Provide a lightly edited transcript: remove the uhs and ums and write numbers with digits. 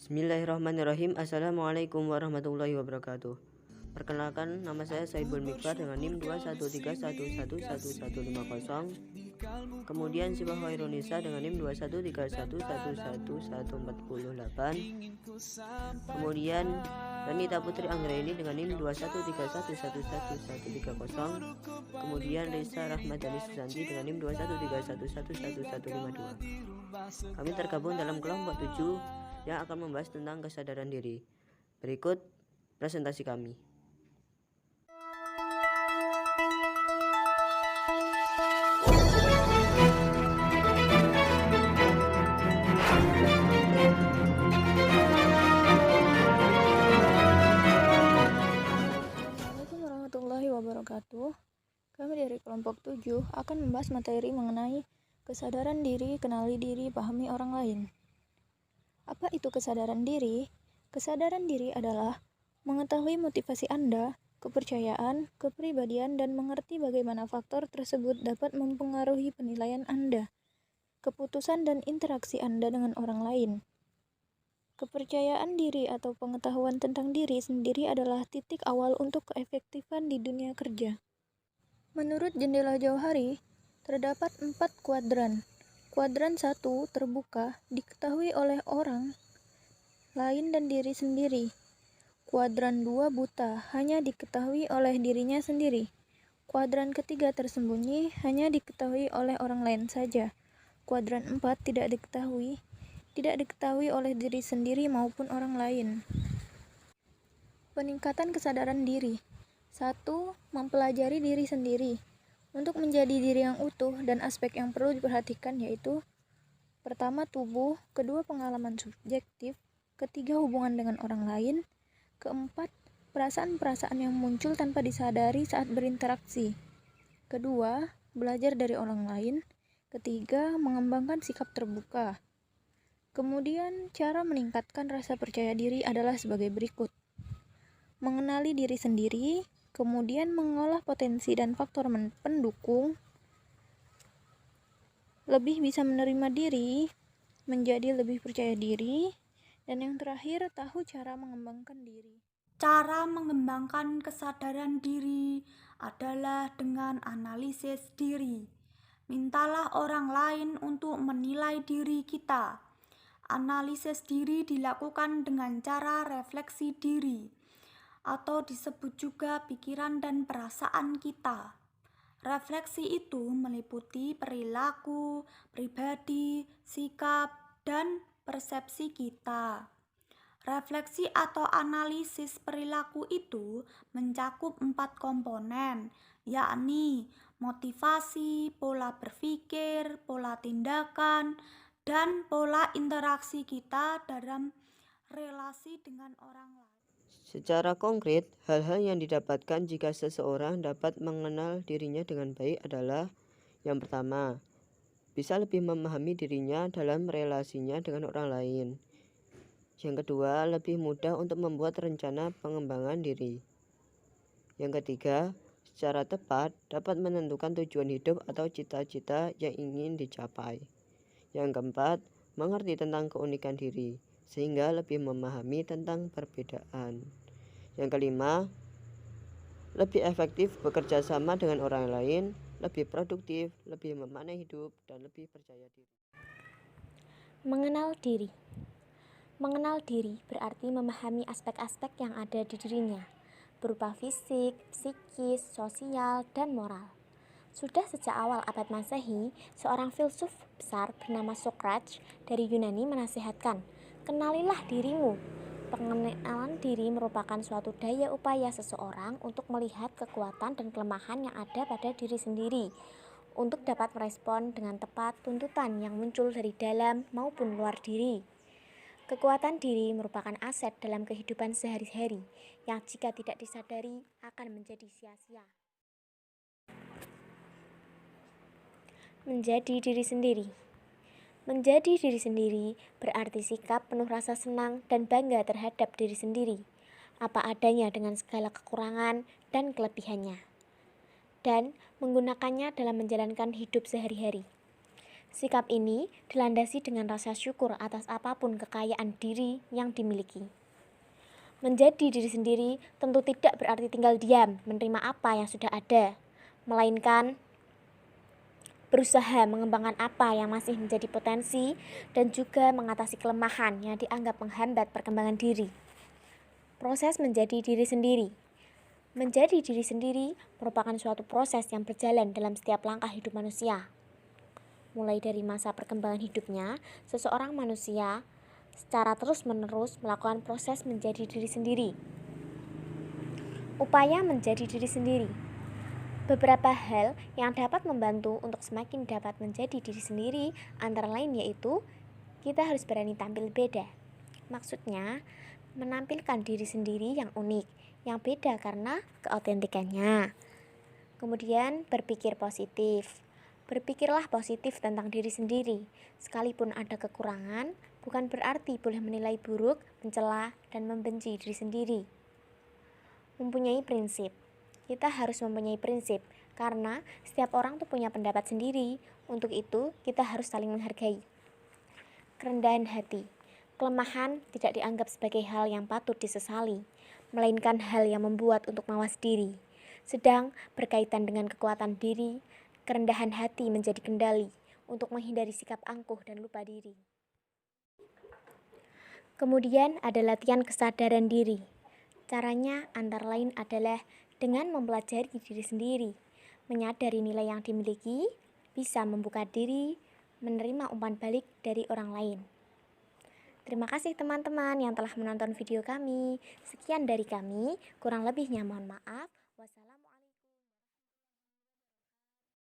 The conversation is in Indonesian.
Bismillahirrahmanirrahim. Assalamualaikum warahmatullahi wabarakatuh. Perkenalkan, nama saya Saibul Mikbar dengan NIM 213111150. Kemudian Sibah Hoirunisa dengan NIM 213111148. Kemudian Ranita Putri Anggraini dengan NIM 213111130. Kemudian Risa Rahmadani Susanti dengan NIM 213111152. Kami tergabung dalam kelompok 7 yang akan membahas tentang kesadaran diri. Berikut presentasi kami. Assalamualaikum warahmatullahi wabarakatuh. Kami dari kelompok 7 akan membahas materi mengenai kesadaran diri, kenali diri, pahami orang lain. Apa itu kesadaran diri? Kesadaran diri adalah mengetahui motivasi Anda, kepercayaan, kepribadian, dan mengerti bagaimana faktor tersebut dapat mempengaruhi penilaian Anda, keputusan dan interaksi Anda dengan orang lain. Kepercayaan diri atau pengetahuan tentang diri sendiri adalah titik awal untuk keefektifan di dunia kerja. Menurut Jendela Jauhari, terdapat 4 kuadran. Kuadran 1 terbuka, diketahui oleh orang lain dan diri sendiri. Kuadran 2 buta, hanya diketahui oleh dirinya sendiri. Kuadran ketiga tersembunyi, hanya diketahui oleh orang lain saja. Kuadran 4 tidak diketahui oleh diri sendiri maupun orang lain. Peningkatan kesadaran diri. 1. Mempelajari diri sendiri. Untuk menjadi diri yang utuh dan aspek yang perlu diperhatikan yaitu: pertama, tubuh; kedua, pengalaman subjektif; ketiga, hubungan dengan orang lain; keempat, perasaan-perasaan yang muncul tanpa disadari saat berinteraksi; kedua, belajar dari orang lain; ketiga, mengembangkan sikap terbuka. Kemudian, cara meningkatkan rasa percaya diri adalah sebagai berikut: mengenali diri sendiri, kemudian mengolah potensi dan faktor pendukung, lebih bisa menerima diri, menjadi lebih percaya diri, dan yang terakhir, tahu cara mengembangkan diri. Cara mengembangkan kesadaran diri adalah dengan analisis diri. Mintalah orang lain untuk menilai diri kita. Analisis diri dilakukan dengan cara refleksi diri, atau disebut juga pikiran dan perasaan kita. Refleksi itu meliputi perilaku, pribadi, sikap, dan persepsi kita. Refleksi atau analisis perilaku itu mencakup 4 komponen, yakni motivasi, pola berpikir, pola tindakan, dan pola interaksi kita dalam relasi dengan orang lain. Secara konkret, hal-hal yang didapatkan jika seseorang dapat mengenal dirinya dengan baik adalah: yang pertama, bisa lebih memahami dirinya dalam relasinya dengan orang lain. Yang kedua, lebih mudah untuk membuat rencana pengembangan diri. Yang ketiga, secara tepat dapat menentukan tujuan hidup atau cita-cita yang ingin dicapai. Yang keempat, mengerti tentang keunikan diri, sehingga lebih memahami tentang perbedaan. Yang kelima, lebih efektif bekerja sama dengan orang lain, lebih produktif, lebih memaknai hidup, dan lebih percaya diri. Mengenal diri. Mengenal diri berarti memahami aspek-aspek yang ada di dirinya, berupa fisik, psikis, sosial, dan moral. Sudah sejak awal abad Masehi, seorang filsuf besar bernama Socrates dari Yunani menasihatkan, kenalilah dirimu. Pengenalan diri merupakan suatu daya upaya seseorang untuk melihat kekuatan dan kelemahan yang ada pada diri sendiri, untuk dapat merespon dengan tepat tuntutan yang muncul dari dalam maupun luar diri. Kekuatan diri merupakan aset dalam kehidupan sehari-hari yang jika tidak disadari akan menjadi sia-sia. Menjadi diri sendiri. Menjadi diri sendiri berarti sikap penuh rasa senang dan bangga terhadap diri sendiri, apa adanya dengan segala kekurangan dan kelebihannya, dan menggunakannya dalam menjalankan hidup sehari-hari. Sikap ini dilandasi dengan rasa syukur atas apapun kekayaan diri yang dimiliki. Menjadi diri sendiri tentu tidak berarti tinggal diam menerima apa yang sudah ada, melainkan berusaha mengembangkan apa yang masih menjadi potensi dan juga mengatasi kelemahan yang dianggap menghambat perkembangan diri. Proses menjadi diri sendiri. Menjadi diri sendiri merupakan suatu proses yang berjalan dalam setiap langkah hidup manusia. Mulai dari masa perkembangan hidupnya, seseorang manusia secara terus-menerus melakukan proses menjadi diri sendiri. Upaya menjadi diri sendiri. Beberapa hal yang dapat membantu untuk semakin dapat menjadi diri sendiri antara lain yaitu kita harus berani tampil beda. Maksudnya, menampilkan diri sendiri yang unik, yang beda karena keautentikannya. Kemudian, berpikir positif. Berpikirlah positif tentang diri sendiri. Sekalipun ada kekurangan, bukan berarti boleh menilai buruk, mencela, dan membenci diri sendiri. Mempunyai prinsip. Kita harus mempunyai prinsip, karena setiap orang tuh punya pendapat sendiri. Untuk itu, kita harus saling menghargai. Kerendahan hati. Kelemahan tidak dianggap sebagai hal yang patut disesali, melainkan hal yang membuat untuk mawas diri. Sedang berkaitan dengan kekuatan diri, kerendahan hati menjadi kendali untuk menghindari sikap angkuh dan lupa diri. Kemudian ada latihan kesadaran diri. Caranya antara lain adalah dengan mempelajari diri sendiri, menyadari nilai yang dimiliki, bisa membuka diri, menerima umpan balik dari orang lain. Terima kasih teman-teman yang telah menonton video kami. Sekian dari kami, kurang lebihnya mohon maaf. Wassalamualaikum.